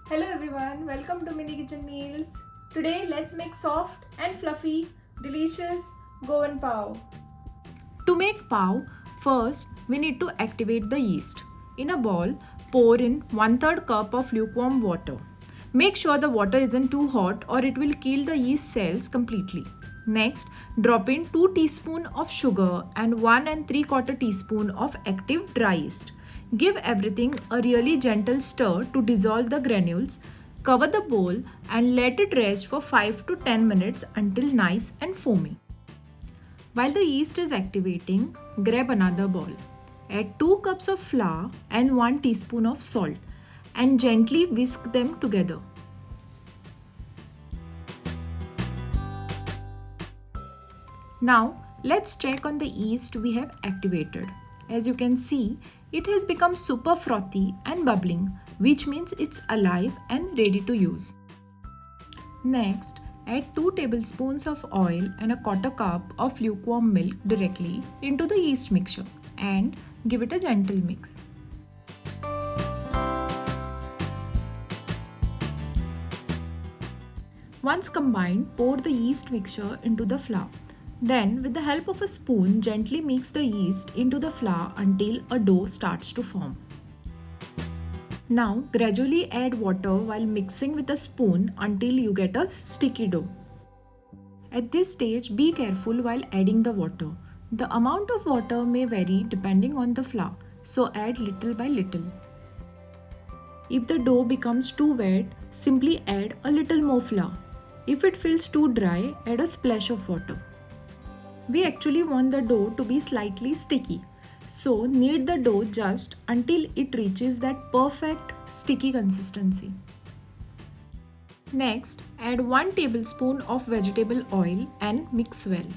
Hello everyone, welcome to Mini Kitchen Meals. Today let's make soft and fluffy, delicious Goan Pav. To make pav, first we need to activate the yeast. In a bowl, pour in 1/3 cup of lukewarm water. Make sure the water isn't too hot or it will kill the yeast cells completely. Next, drop in 2 teaspoons of sugar and 1 and 3/4 teaspoon of active dry yeast. Give everything a really gentle stir to dissolve the granules. Cover the bowl and let it rest for 5 to 10 minutes until nice and foamy. While the yeast is activating, grab another bowl. Add 2 cups of flour and 1 teaspoon of salt and gently whisk them together. Now, let's check on the yeast we have activated. As you can see, it has become super frothy and bubbling, which means it's alive and ready to use. Next, add 2 tablespoons of oil and a 1/4 cup of lukewarm milk directly into the yeast mixture and give it a gentle mix. Once combined, pour the yeast mixture into the flour. Then, with the help of a spoon, gently mix the yeast into the flour until a dough starts to form. Now, gradually add water while mixing with a spoon until you get a sticky dough. At this stage, be careful while adding the water. The amount of water may vary depending on the flour, so add little by little. If the dough becomes too wet, simply add a little more flour. If it feels too dry, add a splash of water. We actually want the dough to be slightly sticky, so knead the dough just until it reaches that perfect sticky consistency. Next, add 1 tablespoon of vegetable oil and mix well.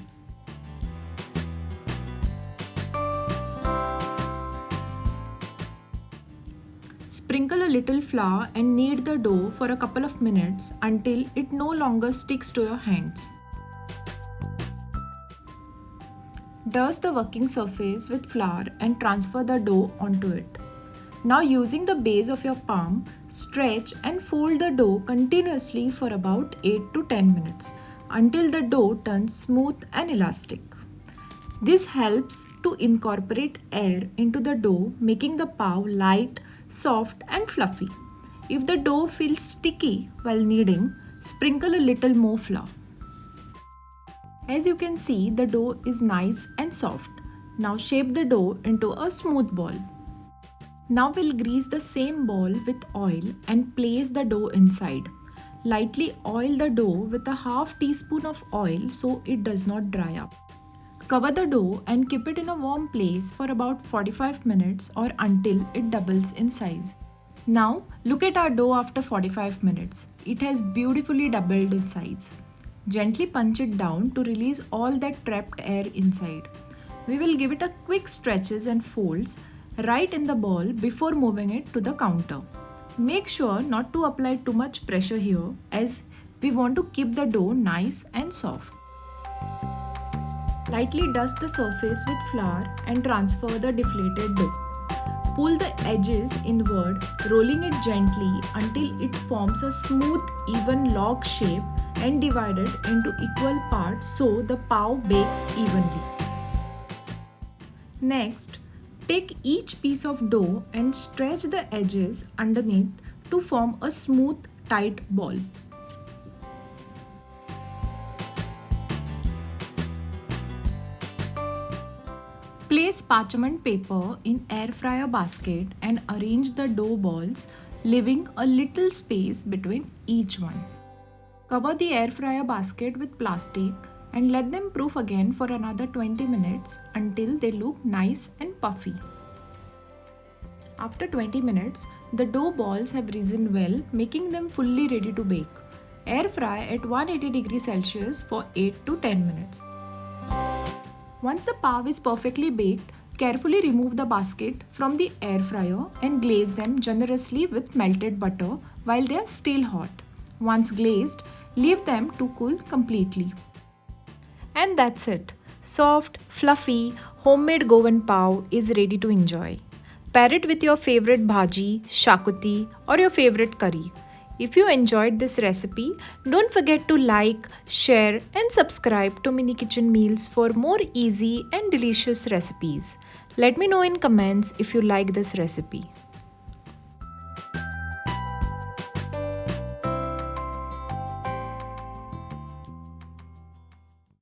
Sprinkle a little flour and knead the dough for a couple of minutes until it no longer sticks to your hands. Dust the working surface with flour and transfer the dough onto it. Now, using the base of your palm, stretch and fold the dough continuously for about 8 to 10 minutes until the dough turns smooth and elastic. This helps to incorporate air into the dough, making the pav light, soft and fluffy. If the dough feels sticky while kneading, sprinkle a little more flour. As you can see, the dough is nice and soft. Now shape the dough into a smooth ball. Now we'll grease the same ball with oil and place the dough inside. Lightly oil the dough with a half teaspoon of oil so it does not dry up. Cover the dough and keep it in a warm place for about 45 minutes or until it doubles in size. Now look at our dough after 45 minutes. It has beautifully doubled in size. Gently punch it down to release all that trapped air inside. We will give it a quick stretches and folds right in the ball before moving it to the counter. Make sure not to apply too much pressure here as we want to keep the dough nice and soft. Lightly dust the surface with flour and transfer the deflated dough. Pull the edges inward, rolling it gently until it forms a smooth, even log shape and divide it into equal parts so the pav bakes evenly. Next, take each piece of dough and stretch the edges underneath to form a smooth, tight ball. Place parchment paper in air fryer basket and arrange the dough balls, leaving a little space between each one. Cover the air fryer basket with plastic and let them proof again for another 20 minutes until they look nice and puffy. After 20 minutes, the dough balls have risen well, making them fully ready to bake. Air fry at 180 degrees Celsius for 8 to 10 minutes. Once the pav is perfectly baked, carefully remove the basket from the air fryer and glaze them generously with melted butter while they are still hot. Once glazed, leave them to cool completely. And that's it. Soft, fluffy, homemade Goan Pav is ready to enjoy. Pair it with your favorite bhaji, xacuti or your favorite curry. If you enjoyed this recipe, don't forget to like, share and subscribe to Mini Kitchen Meals for more easy and delicious recipes. Let me know in comments if you like this recipe.